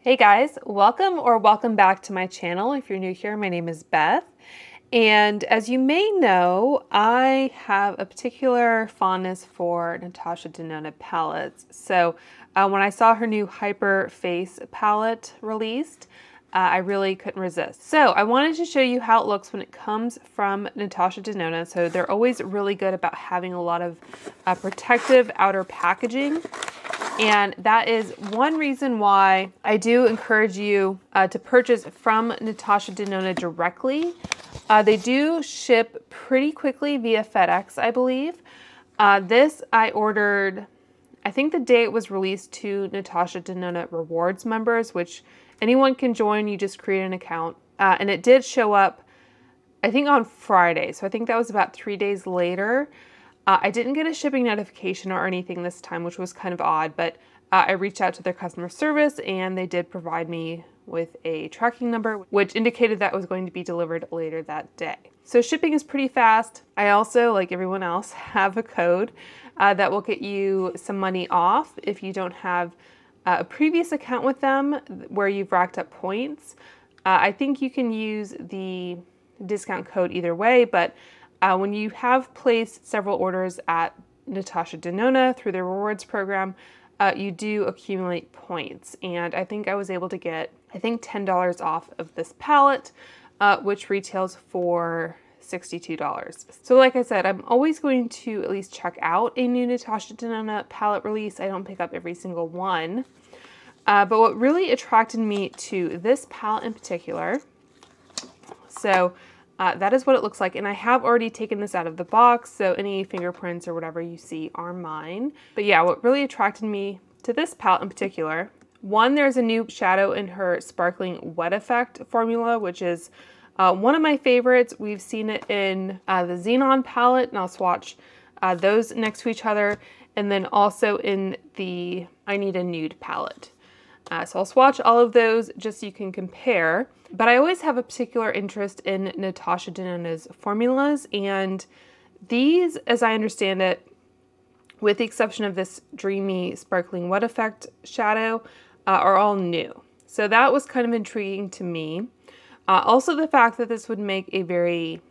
Hey guys, welcome back to my channel. If you're new here, my name is Beth. And as you may know, I have a particular fondness for Natasha Denona palettes. So when I saw her new Hyper Face palette released, I really couldn't resist. So I wanted to show you how it looks when it comes from Natasha Denona. So they're always really good about having a lot of protective outer packaging. And that is one reason why I do encourage you to purchase from Natasha Denona directly. They do ship pretty quickly via FedEx, I believe. This I ordered, I think the day it was released to Natasha Denona Rewards members, which anyone can join. You just create an account. And it did show up, I think on Friday. So I think that was about 3 days later. I didn't get a shipping notification or anything this time, which was kind of odd, but I reached out to their customer service and they did provide me with a tracking number, which indicated that it was going to be delivered later that day. So shipping is pretty fast. I also, like everyone else, have a code that will get you some money off if you don't have a previous account with them where you've racked up points. I think you can use the discount code either way, but when you have placed several orders at Natasha Denona through their rewards program, you do accumulate points. And I think I was able to get, $10 off of this palette, which retails for $62. So like I said, I'm always going to at least check out a new Natasha Denona palette release. I don't pick up every single one. But what really attracted me to this palette in particular, so that is what it looks like, and I have already taken this out of the box, so any fingerprints or whatever you see are mine. But yeah, what really attracted me to this palette in particular, one, there's a new shadow in her Sparkling Wet Effect formula, which is one of my favorites. We've seen it in the Xenon palette, and I'll swatch those next to each other, and then also in the I Need a Nude palette. So I'll swatch all of those just so you can compare. But I always have a particular interest in Natasha Denona's formulas, and these, as I understand it, with the exception of this dreamy Sparkling Wet Effect shadow, are all new. So that was kind of intriguing to me. Also the fact that this would make a very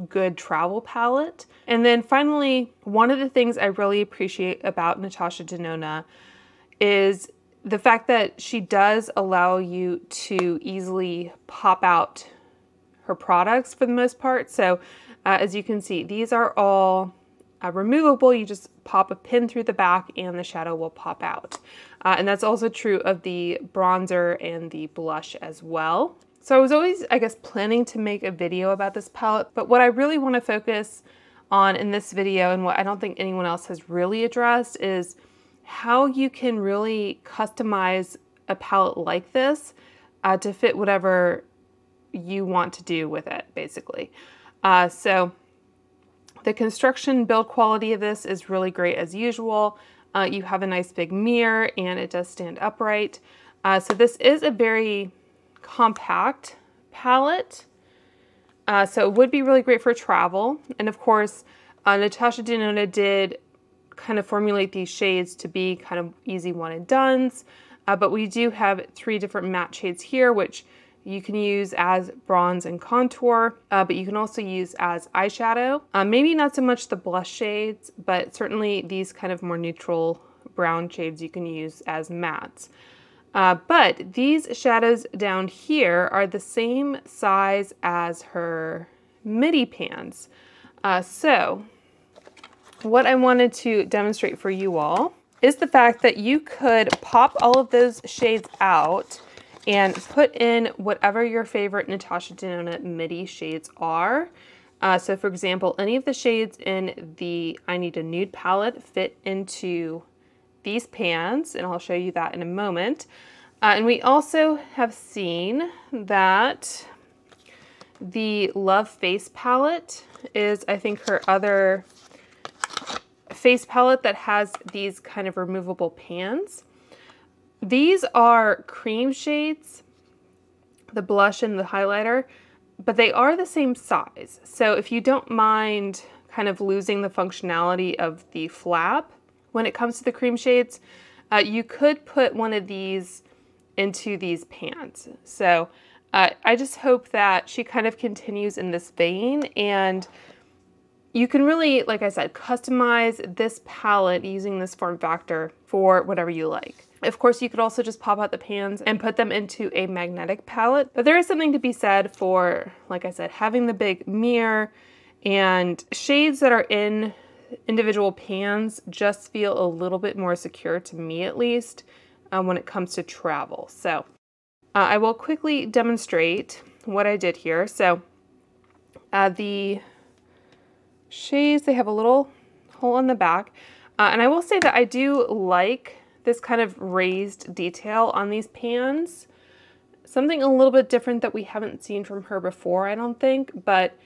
good travel palette. And then finally, one of the things I really appreciate about Natasha Denona is the fact that she does allow you to easily pop out her products for the most part. So as you can see, these are all removable. You just pop a pin through the back and the shadow will pop out. And that's also true of the bronzer and the blush as well. So I was always, I guess, planning to make a video about this palette, but what I really want to focus on in this video, and what I don't think anyone else has really addressed, is how you can really customize a palette like this to fit whatever you want to do with it, basically. So the construction build quality of this is really great as usual. You have a nice big mirror and it does stand upright. So this is a very compact palette. So it would be really great for travel. And of course, Natasha Denona did kind of formulate these shades to be kind of easy one and dones, but we do have 3 different matte shades here, which you can use as bronze and contour, but you can also use as eyeshadow. Maybe not so much the blush shades, but certainly these kind of more neutral brown shades you can use as mattes. But these shadows down here are the same size as her midi pans. So what I wanted to demonstrate for you all is the fact that you could pop all of those shades out and put in whatever your favorite Natasha Denona midi shades are. So for example, any of the shades in the I Need a Nude palette fit into these pans, and I'll show you that in a moment. And we also have seen that the Love Face palette is, I think, her other face palette that has these kind of removable pans. These are cream shades, the blush and the highlighter, but they are the same size. So if you don't mind kind of losing the functionality of the flap when it comes to the cream shades, you could put one of these into these pans. So I just hope that she kind of continues in this vein, and you can really, like I said, customize this palette using this form factor for whatever you like. Of course, you could also just pop out the pans and put them into a magnetic palette, but there is something to be said for, like I said, having the big mirror, and shades that are in individual pans just feel a little bit more secure, to me at least, when it comes to travel. So I will quickly demonstrate what I did here. So the shades, they have a little hole in the back. And I will say that I do like this kind of raised detail on these pans. Something a little bit different that we haven't seen from her before, I don't think, but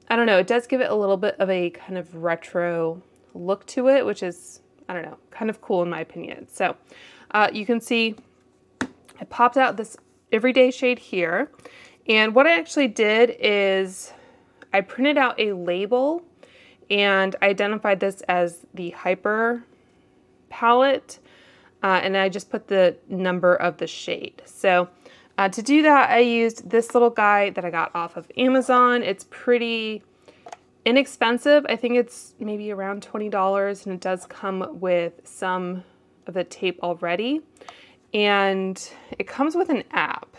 I don't know, it does give it a little bit of a kind of retro look to it, which is, I don't know, kind of cool in my opinion. So you can see I popped out this everyday shade here. And what I actually did is I printed out a label and I identified this as the Hyper palette. And I just put the number of the shade. So to do that, I used this little guy that I got off of Amazon. It's pretty inexpensive. I think it's maybe around $20, and it does come with some of the tape already. And it comes with an app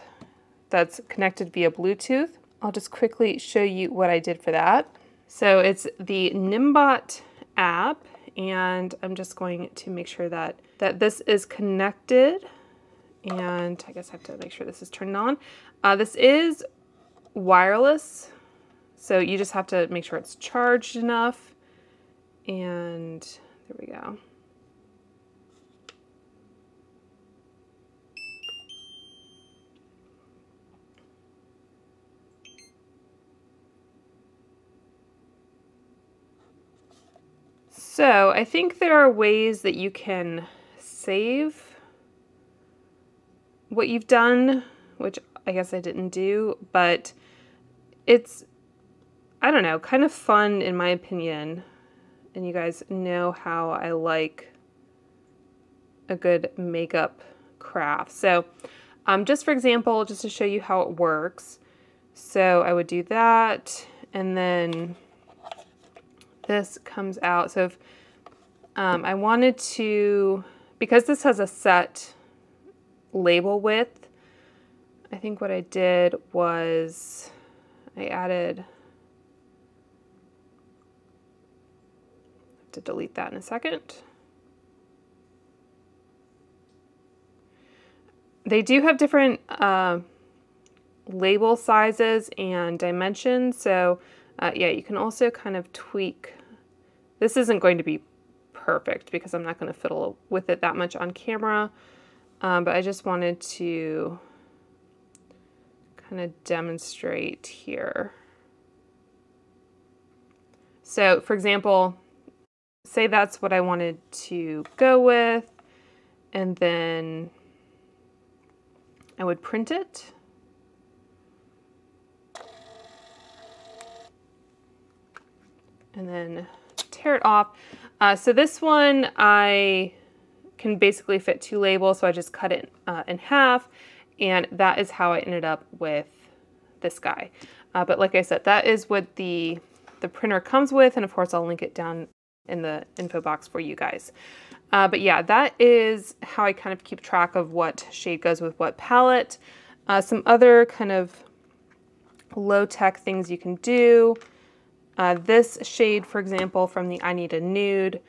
that's connected via Bluetooth. I'll just quickly show you what I did for that. So it's the Nimbot app, and I'm just going to make sure that this is connected. And I guess I have to make sure this is turned on. This is wireless, so you just have to make sure it's charged enough. And there we go. So I think there are ways that you can save what you've done, which I guess I didn't do, but it's, I don't know, kind of fun in my opinion. And you guys know how I like a good makeup craft. So just for example, just to show you how it works. So I would do that, and then this comes out. So if I wanted to, because this has a set label width, I think what I did was I added, I have to delete that in a second. They do have different label sizes and dimensions, so yeah, you can also kind of tweak. This isn't going to be perfect because I'm not going to fiddle with it that much on camera, but I just wanted to kind of demonstrate here. So for example, say that's what I wanted to go with, and then I would print it. And then tear it off. So this one, I can basically fit 2 labels, so I just cut it in half, and that is how I ended up with this guy. But like I said, that is what the printer comes with, and of course I'll link it down in the info box for you guys. But yeah, that is how I kind of keep track of what shade goes with what palette. Some other kind of low-tech things you can do. This shade, for example, from the I Need a Nude,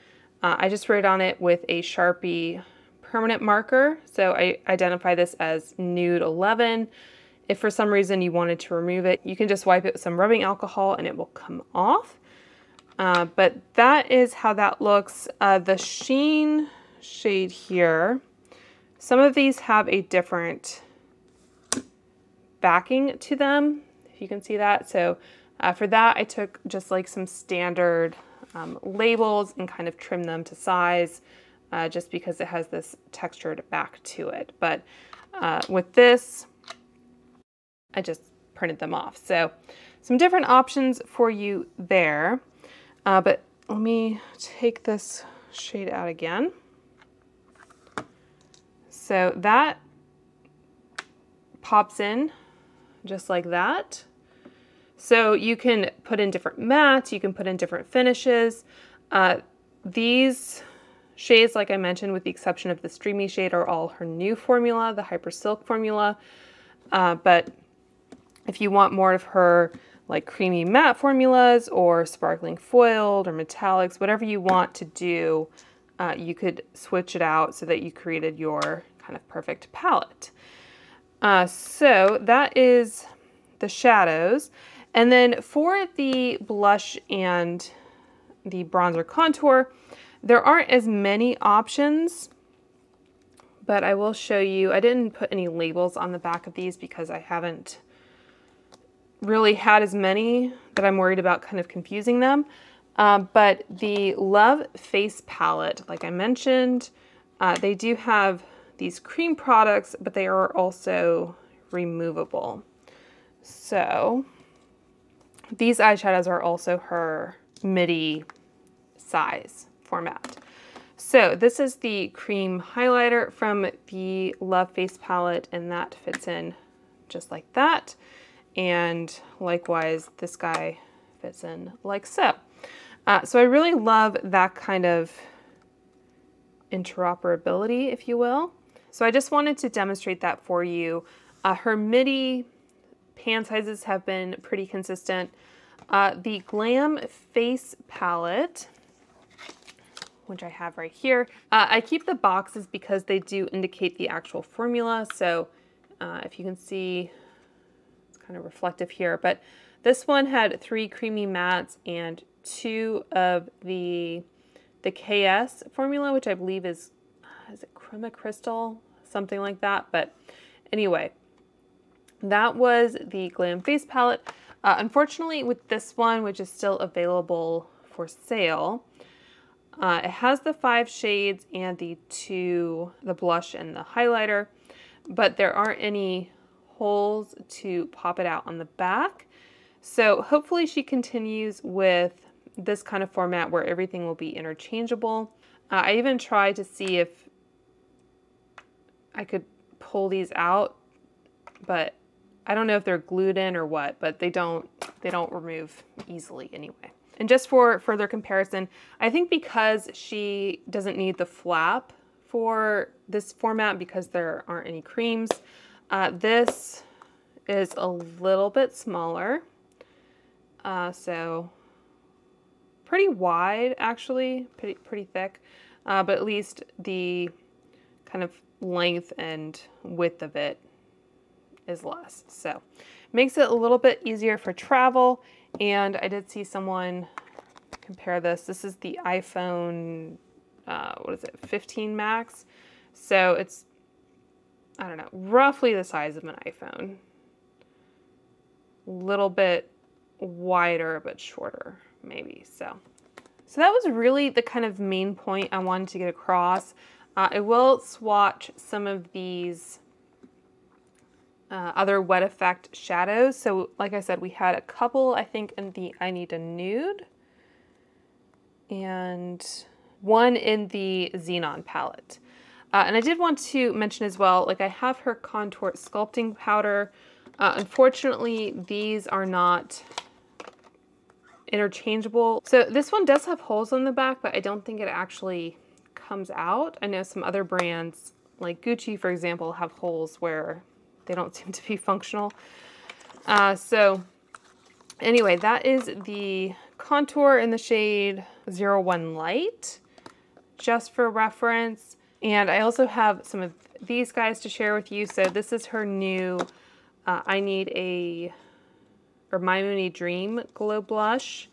I just wrote on it with a Sharpie permanent marker. So I identify this as Nude 11. If for some reason you wanted to remove it, you can just wipe it with some rubbing alcohol and it will come off. But that is how that looks. The Sheen shade here, some of these have a different backing to them, if you can see that. So for that, I took just like some standard labels and kind of trimmed them to size, just because it has this textured back to it. But with this, I just printed them off. So some different options for you there. But let me take this shade out again. So that pops in just like that. So you can put in different mattes, you can put in different finishes. These shades, like I mentioned, with the exception of the Streamy shade, are all her new formula, the Hyper Silk formula. But if you want more of her like creamy matte formulas or sparkling foiled or metallics, whatever you want to do, you could switch it out so that you created your kind of perfect palette. So that is the shadows. And then for the blush and the bronzer contour, there aren't as many options, but I will show you. I didn't put any labels on the back of these because I haven't really had as many that I'm worried about kind of confusing them. But the Love Face Palette, like I mentioned, they do have these cream products, but they are also removable. So these eyeshadows are also her midi size format. So this is the cream highlighter from the Love Face Palette, and that fits in just like that. And likewise, this guy fits in like so. So I really love that kind of interoperability, if you will. So I just wanted to demonstrate that for you. Her midi pan sizes have been pretty consistent. The Glam Face Palette, which I have right here, I keep the boxes because they do indicate the actual formula. So if you can see, it's kind of reflective here, but this one had 3 creamy mattes and 2 of the KS formula, which I believe is it Chroma Crystal? Something like that. But anyway, that was the Glam Face Palette. Unfortunately, with this one, which is still available for sale, it has the 5 shades and the blush and the highlighter, but there aren't any holes to pop it out on the back. So hopefully she continues with this kind of format where everything will be interchangeable. I even tried to see if I could pull these out, but I don't know if they're glued in or what, but they don't remove easily anyway. And just for further comparison, I think because she doesn't need the flap for this format because there aren't any creams, this is a little bit smaller. So pretty wide actually, pretty thick, but at least the kind of length and width of it is less. So makes it a little bit easier for travel. And I did see someone compare this. This is the iPhone, what is it, 15 Max. So it's, I don't know, roughly the size of an iPhone. A little bit wider, but shorter, maybe. So that was really the kind of main point I wanted to get across. I will swatch some of these other wet effect shadows. So like I said, we had a couple, I think, in the I Need a Nude and one in the Xenon palette. And I did want to mention as well, like I have her contour sculpting powder. Unfortunately, these are not interchangeable. So this one does have holes on the back, but I don't think it actually comes out. I know some other brands, like Gucci, for example, have holes where they don't seem to be functional. So anyway, that is the contour in the shade 01 Light, just for reference. And I also have some of these guys to share with you. So this is her new I Need a, or My Moony Dream Glow Blush.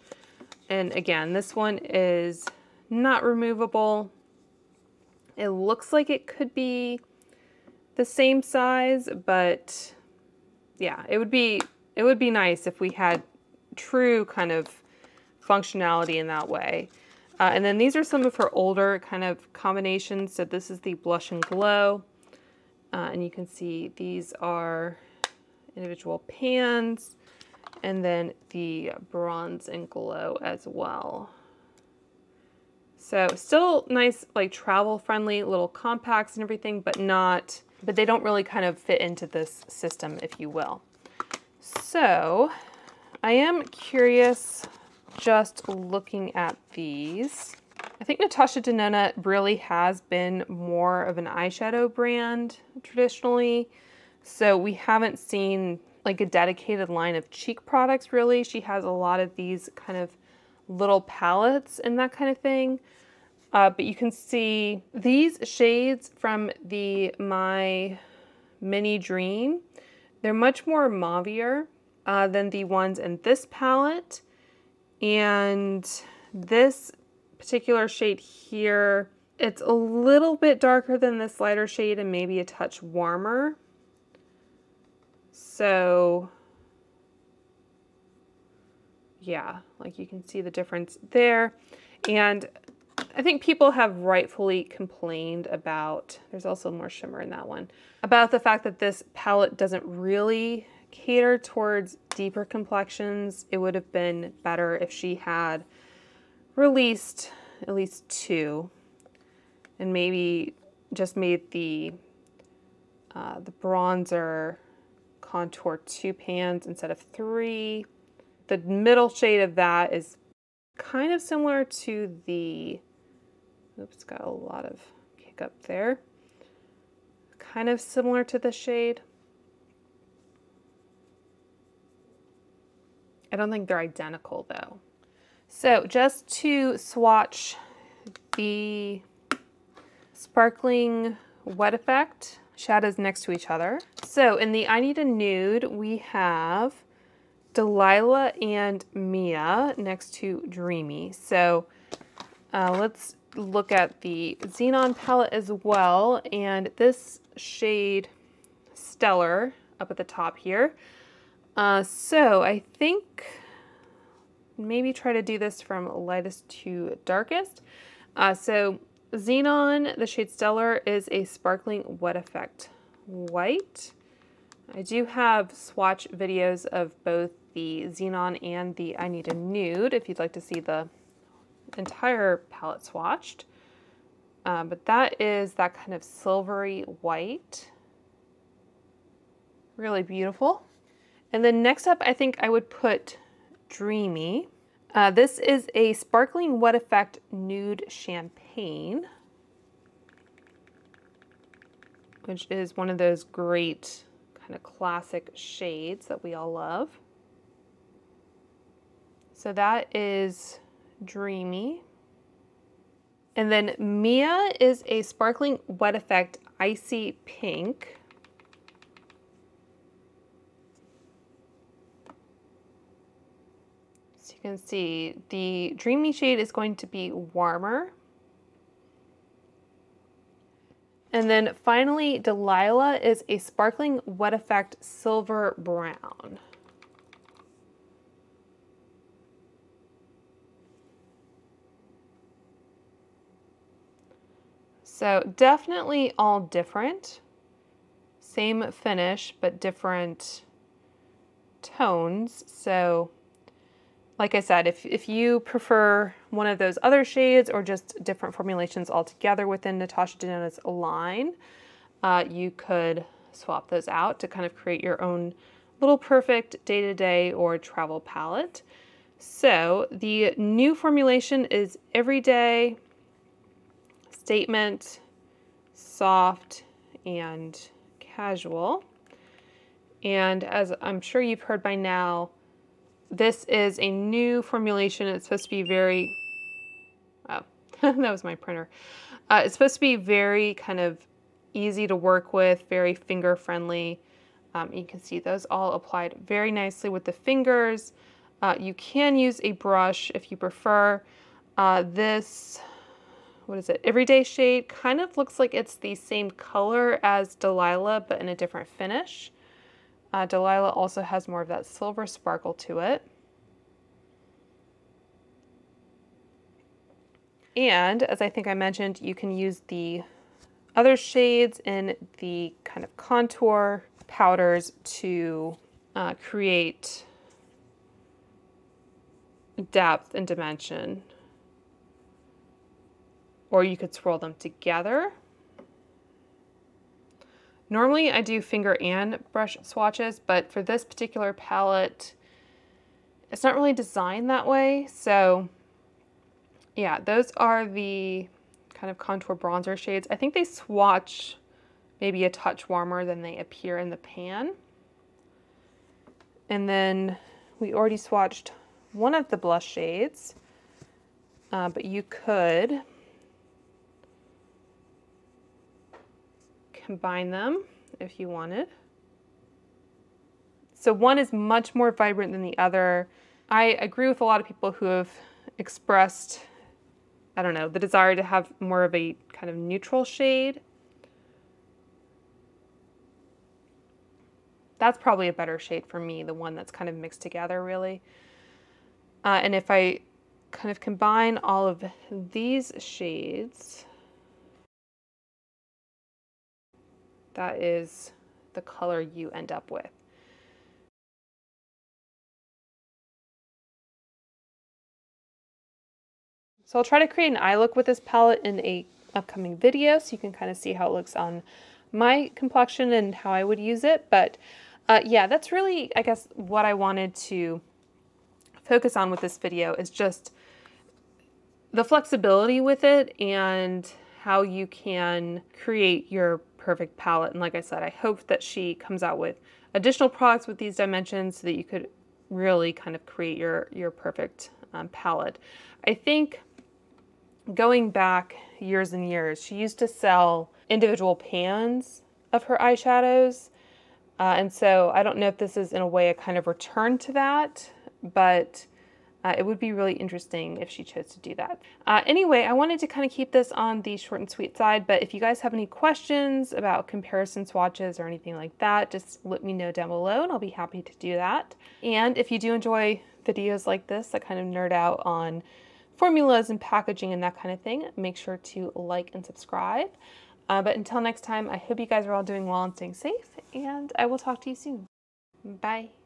And again, this one is not removable. It looks like it could be the same size, but yeah, it would be nice if we had true kind of functionality in that way. And then these are some of her older kind of combinations. So this is the Blush and Glow. And you can see these are individual pans, and then the Bronze and Glow as well. So still nice, like travel friendly little compacts and everything, but they don't really kind of fit into this system, if you will. So I am curious just looking at these. I think Natasha Denona really has been more of an eyeshadow brand traditionally. So we haven't seen like a dedicated line of cheek products really. She has a lot of these kind of little palettes and that kind of thing. But you can see these shades from the My Mini Dream. They're much more mauvier than the ones in this palette. And this particular shade here, it's a little bit darker than this lighter shade and maybe a touch warmer. So yeah, like you can see the difference there. And I think people have rightfully complained about, there's also more shimmer in that one, about the fact that this palette doesn't really cater towards deeper complexions. It would have been better if she had released at least 2 and maybe just made the bronzer contour 2 pans instead of 3. The middle shade of that is kind of similar to the, oops, got a lot of kick up there. Kind of similar to the shade. I don't think they're identical though. So just to swatch the Sparkling Wet Effect shadows next to each other. So in the I Need a Nude, we have Delilah and Mia next to Dreamy. So let's look at the Xenon palette as well. And this shade, Stellar, up at the top here. So I think maybe try to do this from lightest to darkest. So Xenon, the shade Stellar, is a Sparkling Wet Effect white. I do have swatch videos of both the Xenon and the I Need a Nude if you'd like to see the entire palette swatched. But that is that kind of silvery white. Really beautiful. And then next up, I think I would put Dreamy. This is a Sparkling Wet Effect Nude Champagne, which is one of those great kind of classic shades that we all love. So that is Dreamy. And then Mia is a Sparkling Wet Effect Icy Pink. So you can see the Dreamy shade is going to be warmer. And then finally, Delilah is a Sparkling Wet Effect Silver Brown. So definitely all different. Same finish, but different tones. So like I said, if you prefer one of those other shades or just different formulations altogether within Natasha Denona's line, you could swap those out to kind of create your own little perfect day-to-day or travel palette. So the new formulation is Everyday, Statement, Soft, and Casual. And as I'm sure you've heard by now, this is a new formulation. It's supposed to be very, oh, that was my printer. It's supposed to be very kind of easy to work with, very finger friendly. You can see those all applied very nicely with the fingers. You can use a brush if you prefer. This, what is it? Everyday shade kind of looks like it's the same color as Delilah, but in a different finish. Delilah also has more of that silver sparkle to it. And as I think I mentioned, you can use the other shades in the kind of contour powders to create depth and dimension. or you could swirl them together. Normally I do finger and brush swatches, but for this particular palette, it's not really designed that way. So yeah, those are the kind of contour bronzer shades. I think they swatch maybe a touch warmer than they appear in the pan. And then we already swatched one of the blush shades, but you could combine them if you wanted. So one is much more vibrant than the other. I agree with a lot of people who have expressed, I don't know, the desire to have more of a kind of neutral shade. That's probably a better shade for me, the one that's kind of mixed together, really. And if I kind of combine all of these shades, that is the color you end up with. So I'll try to create an eye look with this palette in a upcoming video so you can kind of see how it looks on my complexion and how I would use it. But yeah, that's really, I guess, what I wanted to focus on with this video, is just the flexibility with it and how you can create your perfect palette. And like I said, I hope that she comes out with additional products with these dimensions so that you could really kind of create your perfect palette. I think going back years and years, she used to sell individual pans of her eyeshadows. And so I don't know if this is in a way a kind of return to that, but it would be really interesting if she chose to do that. Anyway, I wanted to kind of keep this on the short and sweet side, but if you guys have any questions about comparison swatches or anything like that, just let me know down below and I'll be happy to do that. And if you do enjoy videos like this that kind of nerd out on formulas and packaging and that kind of thing, make sure to like and subscribe. But until next time, I hope you guys are all doing well and staying safe, and I will talk to you soon. Bye.